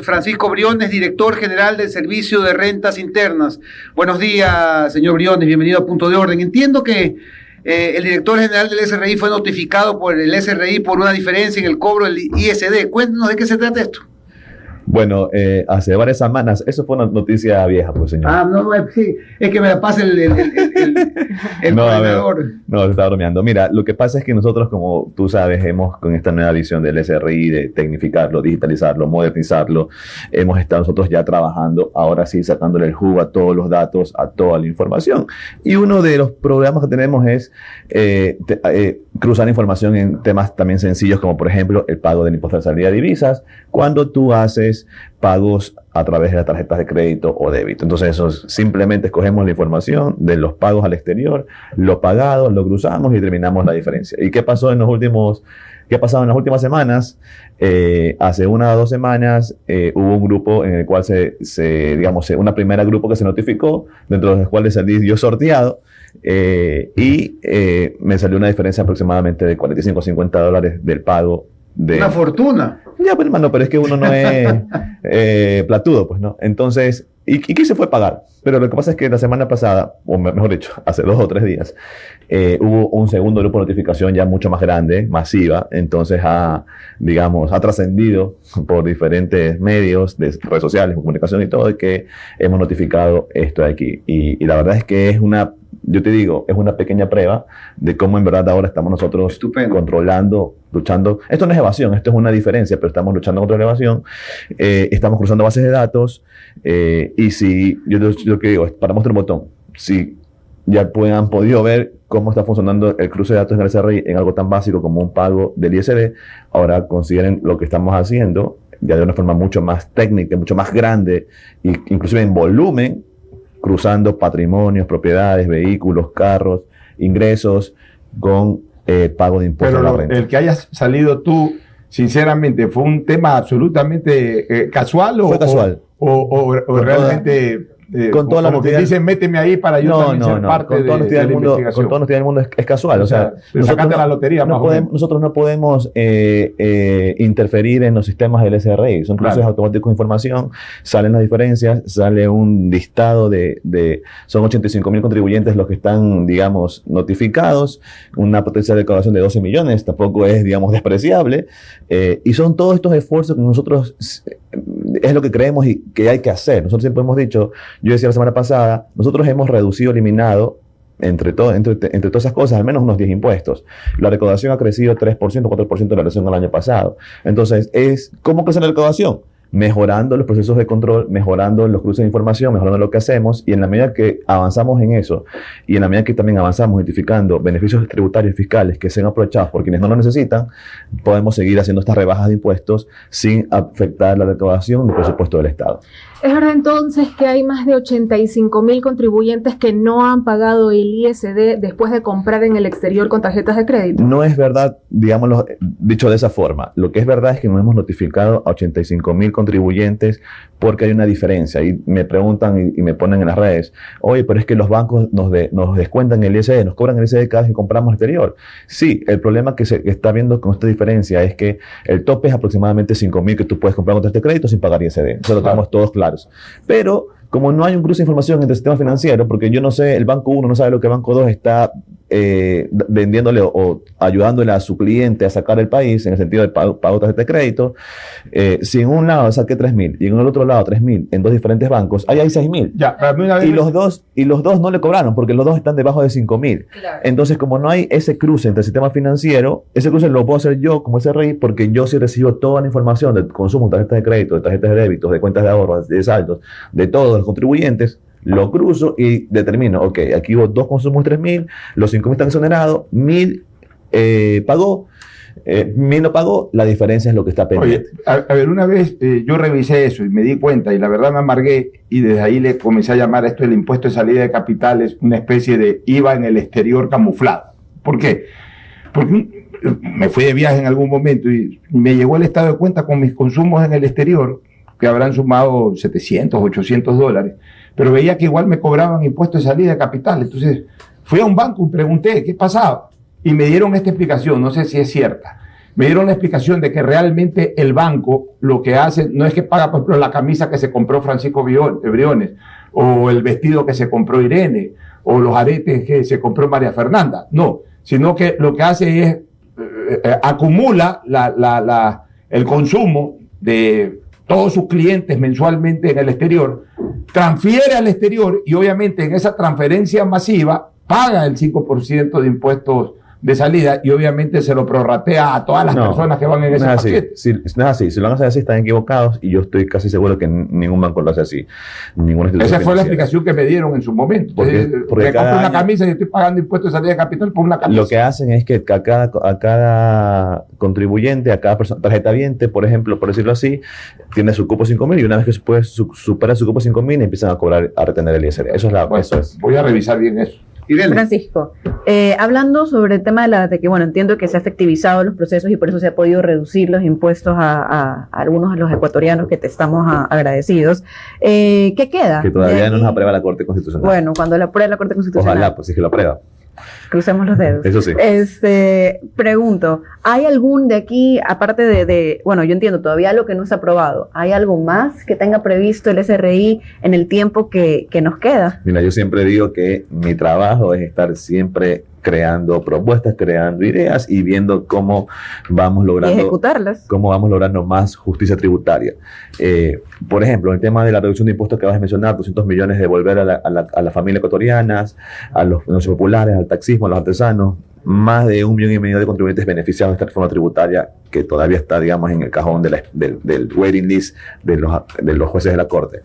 Francisco Briones, director general del Servicio de Rentas Internas. Buenos días, señor Briones, bienvenido a Punto de Orden. Entiendo que el director general del SRI fue notificado por el SRI por una diferencia en el cobro del ISD. Cuéntenos de qué se trata esto. Bueno, hace varias semanas, eso fue una noticia vieja, pues, señor. No, sí, es que me la pasa el coordinador. No, se está bromeando. Mira, lo que pasa es que nosotros, como tú sabes, hemos con esta nueva visión del SRI, de tecnificarlo, digitalizarlo, modernizarlo, hemos estado nosotros ya trabajando, ahora sí, sacándole el jugo a todos los datos, a toda la información. Y uno de los programas que tenemos es cruzar información en temas también sencillos, como por ejemplo, el pago del impuesto de salida de divisas, cuando tú haces pagos a través de las tarjetas de crédito o débito. Entonces, eso simplemente escogemos la información de los pagos al exterior, lo pagado, lo cruzamos y determinamos la diferencia. ¿Y qué pasó en qué ha pasado en las últimas semanas? Hace 1 o 2 semanas hubo un grupo en el cual una primera grupo que se notificó, dentro de los cuales salí yo sorteado, y me salió una diferencia aproximadamente de $45 o $50 del pago. Una fortuna. Ya, pues, hermano, pero es que uno no es platudo, pues, ¿no? Entonces, ¿y qué se fue a pagar? Pero lo que pasa es que la semana pasada, o mejor dicho, hace 2 o 3 días, hubo un segundo grupo de notificación ya mucho más grande, masiva. Entonces ha trascendido por diferentes medios de redes sociales, comunicación y todo, que hemos notificado esto de aquí. Y la verdad es que es una pequeña prueba de cómo en verdad ahora estamos nosotros controlando, luchando. Esto no es evasión, esto es una diferencia, pero estamos luchando contra la evasión. Estamos cruzando bases de datos. Y si yo lo que digo es, paramos el botón. Si ya han podido ver cómo está funcionando el cruce de datos en el SRI en algo tan básico como un pago del ISD, ahora consideren lo que estamos haciendo ya de una forma mucho más técnica, mucho más grande, inclusive en volumen, cruzando patrimonios, propiedades, vehículos, carros, ingresos, con pago de impuestos a la renta. El que hayas salido tú, sinceramente, ¿fue un tema absolutamente casual? Fue casual. ¿O realmente... con toda la honestidad, dicen, méteme ahí para yo también ser parte de la investigación? Con toda la honestidad del mundo es casual. O sea, sacaste la lotería. Nosotros no podemos interferir en los sistemas del SRI. Son cruces automáticos de información, salen las diferencias, sale un listado son 85.000 contribuyentes los que están, notificados, una potencial recaudación de 12 millones, tampoco es, despreciable, y son todos estos esfuerzos que nosotros, es lo que creemos y que hay que hacer. Nosotros siempre hemos dicho, yo decía la semana pasada, nosotros hemos eliminado entre todas esas cosas, al menos unos 10 impuestos. La recaudación ha crecido 3%, 4% en relación al año pasado. Entonces, ¿cómo crece la recaudación? Mejorando los procesos de control, mejorando los cruces de información, mejorando lo que hacemos, y en la medida que avanzamos en eso, y en la medida que también avanzamos identificando beneficios tributarios y fiscales que sean aprovechados por quienes no lo necesitan, podemos seguir haciendo estas rebajas de impuestos sin afectar la recaudación del presupuesto del Estado. Es verdad entonces que hay más de 85.000 contribuyentes que no han pagado el ISD después de comprar en el exterior con tarjetas de crédito. No es verdad, digámoslo, dicho de esa forma. Lo que es verdad es que no hemos notificado a 85.000 contribuyentes porque hay una diferencia. Y me preguntan y me ponen en las redes, oye, pero es que los bancos nos descuentan el ISD, nos cobran el ISD cada vez que compramos al exterior. Sí, el problema que se está viendo con esta diferencia es que el tope es aproximadamente 5.000 que tú puedes comprar con tarjeta de crédito sin pagar ISD. Eso lo tenemos todos claros. Pero como no hay un cruce de información entre el sistema financiero, porque yo no sé, el Banco 1 no sabe lo que el Banco 2 está vendiéndole o ayudándole a su cliente a sacar el país, en el sentido de pago tarjeta de crédito, si en un lado saqué 3.000 y en el otro lado 3.000 en 2 diferentes bancos, ahí hay 6.000. Y los dos no le cobraron porque los dos están debajo de 5.000. Claro. Entonces, como no hay ese cruce entre el sistema financiero, ese cruce lo puedo hacer yo como SRI porque yo sí recibo toda la información del consumo de tarjetas de crédito, de tarjetas de débito, de cuentas de ahorro, de saldos, de todos los contribuyentes. Lo cruzo y determino, ok, aquí hubo 2 consumos de 3.000, los 5.000 están exonerados, 1.000 pagó, 1.000 no pagó, la diferencia es lo que está pendiente. Oye, a ver, una vez yo revisé eso y me di cuenta y la verdad me amargué y desde ahí le comencé a llamar a esto el impuesto de salida de capitales, una especie de IVA en el exterior camuflado. ¿Por qué? Porque me fui de viaje en algún momento y me llegó el estado de cuenta con mis consumos en el exterior, que habrán sumado $700, $800, pero veía que igual me cobraban impuestos de salida de capital. Entonces fui a un banco y pregunté qué pasaba y me dieron esta explicación, no sé si es cierta. me dieron la explicación de que realmente el banco lo que hace no es que paga, por ejemplo, la camisa que se compró Francisco Briones, o el vestido que se compró Irene, o los aretes que se compró María Fernanda, no, sino que lo que hace es acumula el consumo de todos sus clientes mensualmente en el exterior, transfiere al exterior y obviamente en esa transferencia masiva paga el 5% de impuestos de salida y obviamente se lo prorratea a todas las personas que van en ese paquete. No es así. Si lo van a hacer así, están equivocados y yo estoy casi seguro que ningún banco lo hace así. Esa fue la explicación que me dieron en su momento. Porque me compro una camisa y estoy pagando impuestos de salida de capital por una camisa. Lo que hacen es que a cada contribuyente, a cada tarjetaviente, por ejemplo, por decirlo así, tiene su cupo 5.000 y una vez que supera su cupo 5.000 empiezan a retener el ISR. Voy a revisar bien eso. Irene. Francisco, hablando sobre el tema de que, bueno, entiendo que se ha efectivizado los procesos y por eso se ha podido reducir los impuestos a algunos de los ecuatorianos que te estamos agradecidos. ¿Qué queda? Que todavía no nos aprueba la Corte Constitucional. Bueno, cuando la apruebe la Corte Constitucional. Ojalá, pues sí que lo aprueba. Crucemos los dedos. Eso sí. Pregunto, ¿hay algún de aquí, aparte bueno, yo entiendo, todavía lo que no se ha aprobado, ¿hay algo más que tenga previsto el SRI en el tiempo que nos queda? Mira, yo siempre digo que mi trabajo es estar siempre creando propuestas, creando ideas y viendo cómo vamos logrando, y ejecutarlas. Cómo vamos logrando más justicia tributaria. Por ejemplo, el tema de la reducción de impuestos que acabas de mencionar, 200 millones de devolver a las familias ecuatorianas, a los negocios populares, al taxismo, a los artesanos, más de 1,5 millones de contribuyentes beneficiados de esta reforma tributaria que todavía está, digamos, en el cajón del waiting list de los jueces de la Corte.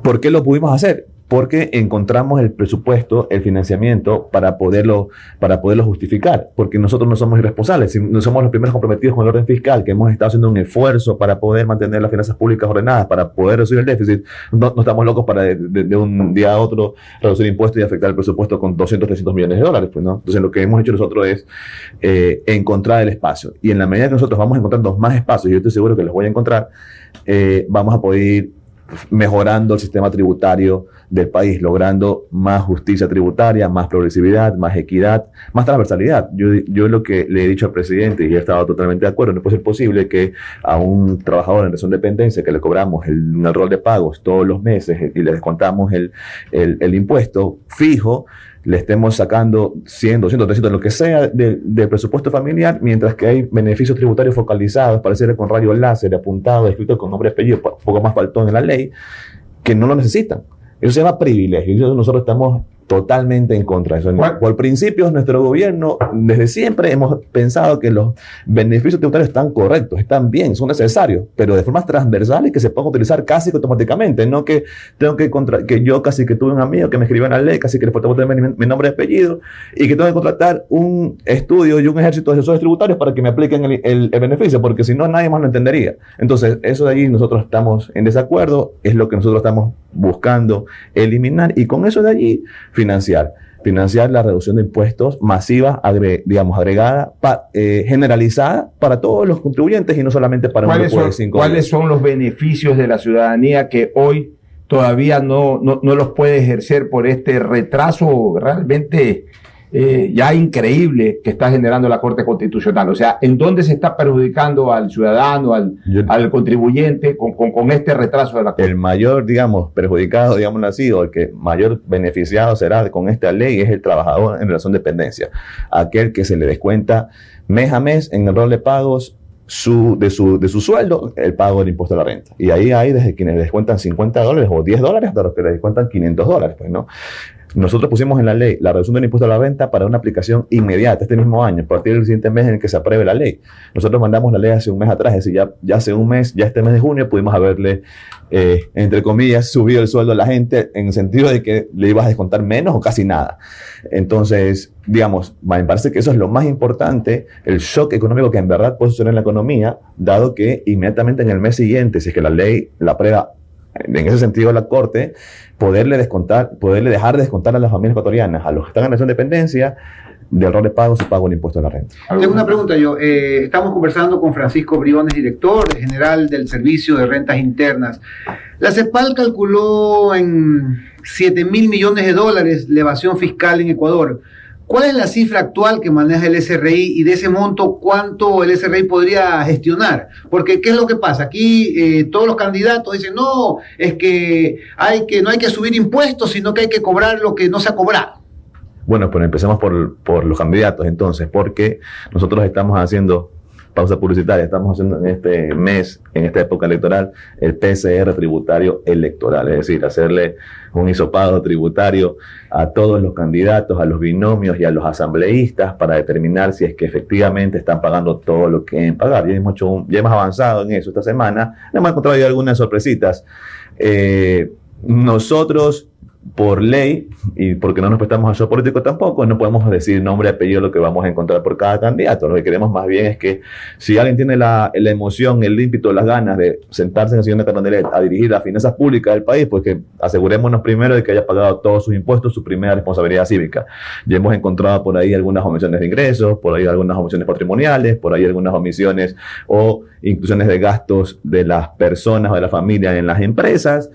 ¿Por qué lo pudimos hacer? Porque encontramos el presupuesto, el financiamiento para poderlo justificar, porque nosotros no somos irresponsables, no somos los primeros comprometidos con el orden fiscal, que hemos estado haciendo un esfuerzo para poder mantener las finanzas públicas ordenadas, para poder reducir el déficit. No estamos locos para de un día a otro reducir impuestos y afectar el presupuesto con 200, 300 millones de dólares, pues, ¿no? Entonces lo que hemos hecho nosotros es encontrar el espacio, y en la medida que nosotros vamos encontrando más espacios, y yo estoy seguro que los voy a encontrar, vamos a poder ir mejorando el sistema tributario del país, logrando más justicia tributaria, más progresividad, más equidad, más transversalidad. Yo lo que le he dicho al presidente, y he estado totalmente de acuerdo, no puede ser posible que a un trabajador en relación de dependencia que le cobramos el rol de pagos todos los meses y le descontamos el impuesto fijo, le estemos sacando 100, 200, 300, lo que sea del presupuesto familiar, mientras que hay beneficios tributarios focalizados, pareciera con rayo láser, apuntados, escritos con nombre y apellido, un poco más faltón en la ley, que no lo necesitan. Eso se llama privilegio, y nosotros estamos totalmente en contra de eso. Por principios, nuestro gobierno, desde siempre hemos pensado que los beneficios tributarios están correctos, están bien, son necesarios, pero de formas transversales que se pueden utilizar casi automáticamente, no que tengo que yo casi que tuve un amigo que me escribió en la ley, casi que le faltó ponerme mi nombre y apellido, y que tengo que contratar un estudio y un ejército de asesores tributarios para que me apliquen el beneficio, porque si no, nadie más lo entendería. Entonces, eso de allí nosotros estamos en desacuerdo, es lo que nosotros estamos buscando eliminar, y con eso de allí financiar la reducción de impuestos masiva, agregada, generalizada para todos los contribuyentes y no solamente para un grupo de 5. ¿Cuáles son los beneficios de la ciudadanía que hoy todavía no los puede ejercer por este retraso realmente ya increíble que está generando la Corte Constitucional? O sea, ¿en dónde se está perjudicando al ciudadano, al contribuyente con este retraso de la Corte? El mayor, perjudicado, así, o el que mayor beneficiado será con esta ley es el trabajador en relación de dependencia, aquel que se le descuenta mes a mes en el rol de pagos de su sueldo el pago del impuesto a la renta. Y ahí hay desde quienes le descuentan $50 o $10 hasta los que le descuentan $500, pues, ¿no? Nosotros pusimos en la ley la reducción del impuesto a la renta para una aplicación inmediata este mismo año, a partir del siguiente mes en el que se apruebe la ley. Nosotros mandamos la ley hace un mes atrás, es decir, ya hace un mes, ya este mes de junio, pudimos haberle, entre comillas, subido el sueldo a la gente en el sentido de que le ibas a descontar menos o casi nada. Entonces, me parece que eso es lo más importante, el shock económico que en verdad puede suceder en la economía, dado que inmediatamente en el mes siguiente, si es que la ley la aprueba en ese sentido la Corte, poderle dejar de descontar a las familias ecuatorianas, a los que están en relación de dependencia, del rol de pago, se paga un impuesto a la renta. Tengo una pregunta yo. Estamos conversando con Francisco Briones, director general del Servicio de Rentas Internas. La CEPAL calculó en $7.000 millones la evasión fiscal en Ecuador. ¿Cuál es la cifra actual que maneja el SRI y de ese monto cuánto el SRI podría gestionar? Porque ¿qué es lo que pasa? Aquí todos los candidatos dicen, no, es que no hay que subir impuestos, sino que hay que cobrar lo que no se ha cobrado. Bueno, pues empecemos por los candidatos entonces, porque nosotros estamos haciendo, pausa publicitaria, estamos haciendo en este mes, en esta época electoral, el PCR tributario electoral, es decir, hacerle un hisopado tributario a todos los candidatos, a los binomios y a los asambleístas para determinar si es que efectivamente están pagando todo lo que deben pagar. Ya hemos avanzado en eso esta semana, hemos encontrado ya algunas sorpresitas. Nosotros, por ley, y porque no nos prestamos al show político tampoco, no podemos decir nombre y apellido lo que vamos a encontrar por cada candidato. Lo que queremos más bien es que si alguien tiene la emoción, el ímpetu, las ganas de sentarse en el sillón de Carondelet a dirigir las finanzas públicas del país, pues que asegurémonos primero de que haya pagado todos sus impuestos, su primera responsabilidad cívica. Ya hemos encontrado por ahí algunas omisiones de ingresos, por ahí algunas omisiones patrimoniales, por ahí algunas omisiones o inclusiones de gastos de las personas o de la familia en las empresas.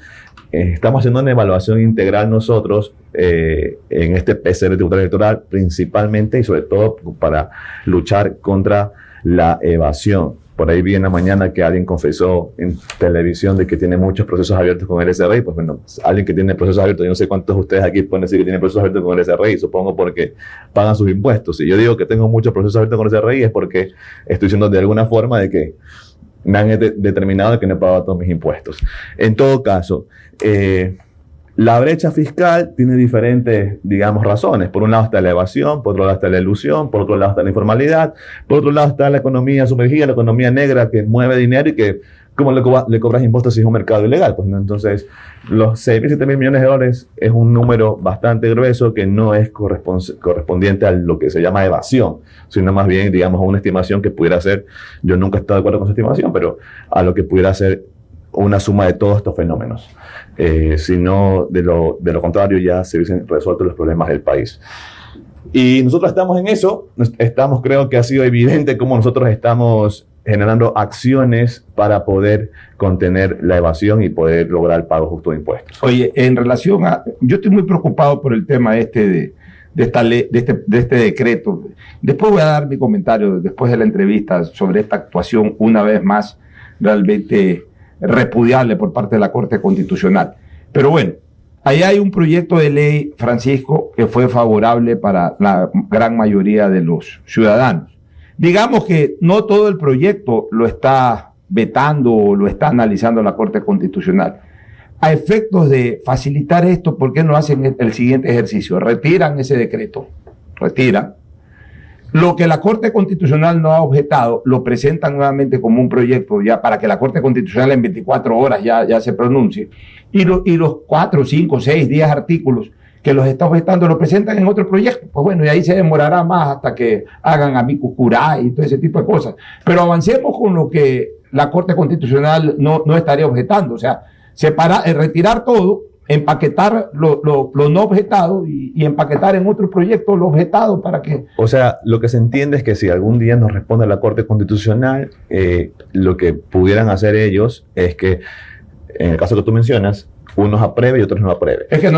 Estamos haciendo una evaluación integral nosotros en este PCR tributario electoral, principalmente y sobre todo para luchar contra la evasión. Por ahí vi en la mañana que alguien confesó en televisión de que tiene muchos procesos abiertos con el SRI. Pues bueno, alguien que tiene procesos abiertos, yo no sé cuántos de ustedes aquí pueden decir que tienen procesos abiertos con el SRI, supongo porque pagan sus impuestos. Si yo digo que tengo muchos procesos abiertos con el SRI es porque estoy diciendo de alguna forma de que me han determinado que no he pagado todos mis impuestos. En todo caso, la brecha fiscal tiene diferentes, digamos, razones. Por un lado está la evasión, por otro lado está la elusión, por otro lado está la informalidad, por otro lado está la economía sumergida, la economía negra que mueve dinero y que, ¿cómo le cobras impuestos si es un mercado ilegal? Pues, ¿no? Entonces, los 6.000, 7.000 millones de dólares es un número bastante grueso que no es correspondiente a lo que se llama evasión, sino más bien, digamos, a una estimación que pudiera ser, yo nunca he estado de acuerdo con esa estimación, pero a lo que pudiera ser una suma de todos estos fenómenos. Si no, de lo contrario, ya se hubiesen resuelto los problemas del país. Y nosotros estamos en eso, creo que ha sido evidente cómo nosotros estamos generando acciones para poder contener la evasión y poder lograr el pago justo de impuestos. Oye, en relación a, yo estoy muy preocupado por el tema de esta ley, de este decreto. Después voy a dar mi comentario, después de la entrevista, sobre esta actuación, una vez más, realmente repudiable por parte de la Corte Constitucional. Pero bueno, ahí hay un proyecto de ley, Francisco, que fue favorable para la gran mayoría de los ciudadanos. Digamos que no todo el proyecto lo está vetando o lo está analizando la Corte Constitucional. A efectos de facilitar esto, ¿por qué no hacen el siguiente ejercicio? Retiran ese decreto, retiran. Lo que la Corte Constitucional no ha objetado, lo presentan nuevamente como un proyecto ya para que la Corte Constitucional en 24 horas ya se pronuncie. Y los 4, 5, 6, 10 artículos que los está objetando lo presentan en otro proyecto. Pues bueno, y ahí se demorará más hasta que hagan amicus curiae y todo ese tipo de cosas. Pero avancemos con lo que la Corte Constitucional no estaría objetando. O sea, retirar todo, empaquetar lo no objetado y empaquetar en otro proyecto lo objetado para que... O sea, lo que se entiende es que si algún día nos responde la Corte Constitucional, lo que pudieran hacer ellos es que, en el caso que tú mencionas, unos apruebe y otros no apruebe. Es que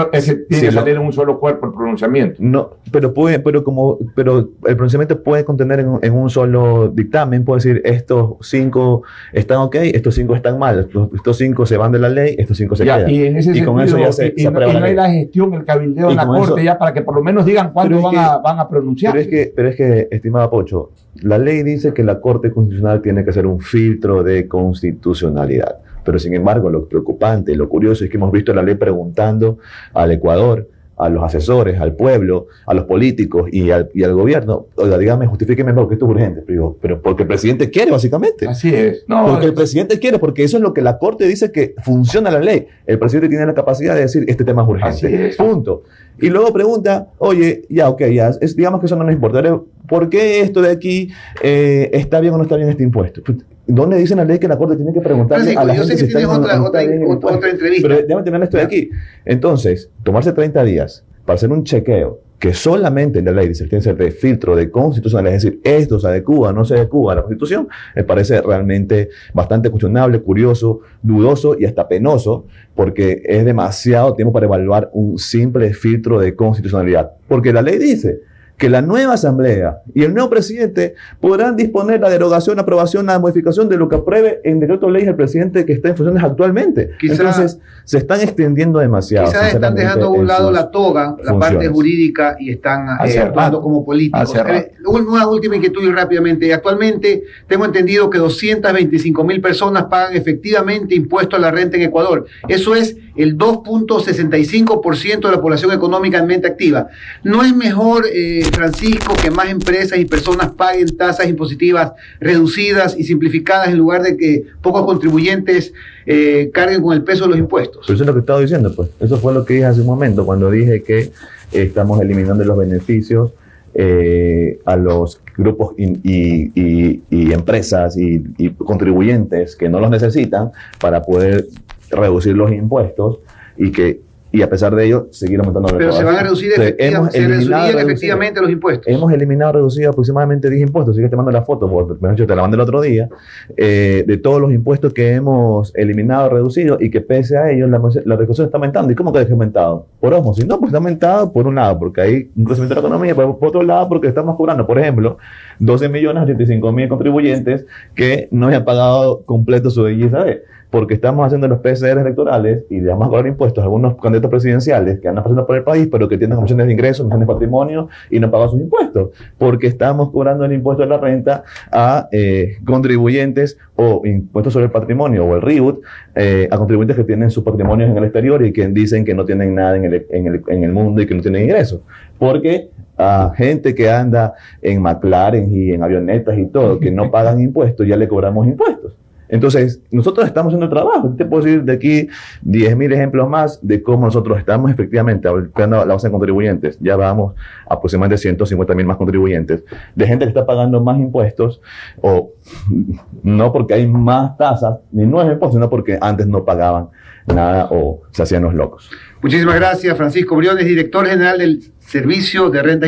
tiene que salir en un solo cuerpo el pronunciamiento. No, pero el pronunciamiento puede contener en un solo dictamen, puede decir estos 5 están ok, estos 5 están mal, estos 5 se van de la ley, estos 5 se quedan. Y en ese sentido, con eso ya se aprueba y no hay la gestión, el cabildeo en la Corte eso, ya para que por lo menos digan cuándo van a pronunciar. Pero es que, estimado Pocho, la ley dice que la Corte Constitucional tiene que ser un filtro de constitucionalidad. Pero sin embargo, lo preocupante, lo curioso es que hemos visto la ley preguntando al Ecuador, a los asesores, al pueblo, a los políticos y al gobierno, oiga, dígame, justifíqueme porque esto es urgente. Pero porque el presidente quiere, básicamente. Así es. Porque el presidente quiere, porque eso es lo que la Corte dice que funciona la ley. El presidente tiene la capacidad de decir, este tema es urgente. Así es. Punto. Y luego pregunta, oye, digamos que eso no nos importa. ¿Por qué esto de aquí está bien o no está bien este impuesto? ¿Dónde dice la ley que la Corte tiene que preguntarle a la gente si está bien o no está bien el impuesto? Otra entrevista. Pero déjame terminar esto de aquí. Entonces, tomarse 30 días para hacer un chequeo que solamente en la ley dice que tiene que ser de filtro de constitucional, es decir, esto se adecúa o no se adecúa a la Constitución, me parece realmente bastante cuestionable, curioso, dudoso y hasta penoso, porque es demasiado tiempo para evaluar un simple filtro de constitucionalidad. Porque la ley dice que la nueva asamblea y el nuevo presidente podrán disponer la derogación, aprobación, la modificación de lo que apruebe en decreto de ley el presidente que está en funciones actualmente. Entonces, se están extendiendo demasiado. Quizás están dejando a un lado la toga, la parte jurídica, y están actuando como políticos. Una última inquietud y rápidamente. Actualmente tengo entendido que 225,000 personas pagan efectivamente impuesto a la renta en Ecuador. Eso es el 2.65% de la población económicamente activa. ¿No es mejor, Francisco, que más empresas y personas paguen tasas impositivas reducidas y simplificadas en lugar de que pocos contribuyentes carguen con el peso de los impuestos? Pero eso es lo que estaba diciendo, pues. Eso fue lo que dije hace un momento, cuando dije que estamos eliminando los beneficios a los grupos y empresas y contribuyentes que no los necesitan para poder reducir los impuestos y a pesar de ello seguir aumentando la recaudación. Pero se van a reducir efectivamente los impuestos. Hemos eliminado, reducido aproximadamente 10 impuestos. Así que te mando la foto, porque te la mandé el otro día, de todos los impuestos que hemos eliminado, reducido, y que pese a ello la recaudación está aumentando. ¿Y cómo que ha aumentado? Por ósmosis. No, pues está aumentado por un lado, porque hay un crecimiento de la economía, pero por otro lado, porque estamos cobrando, por ejemplo, 12.085.000 contribuyentes que no habían pagado completo su ISD. Porque estamos haciendo los PCR electorales y le vamos a cobrar impuestos a algunos candidatos presidenciales que andan pasando por el país, pero que tienen comisiones de ingresos, comisiones de patrimonio y no pagan sus impuestos. Porque estamos cobrando el impuesto de la renta a contribuyentes o impuestos sobre el patrimonio o el RIBUT a contribuyentes que tienen sus patrimonios en el exterior y que dicen que no tienen nada en el mundo y que no tienen ingresos. Porque a gente que anda en McLaren y en avionetas y todo, que no pagan impuestos, ya le cobramos impuestos. Entonces, nosotros estamos haciendo el trabajo. Te puedo decir de aquí 10.000 ejemplos más de cómo nosotros estamos efectivamente aplicando la base de contribuyentes. Ya vamos a aproximadamente 150.000 más contribuyentes, de gente que está pagando más impuestos, o no porque hay más tasas, ni nuevos impuestos, sino porque antes no pagaban nada o se hacían los locos. Muchísimas gracias, Francisco Briones, director general del Servicio de Renta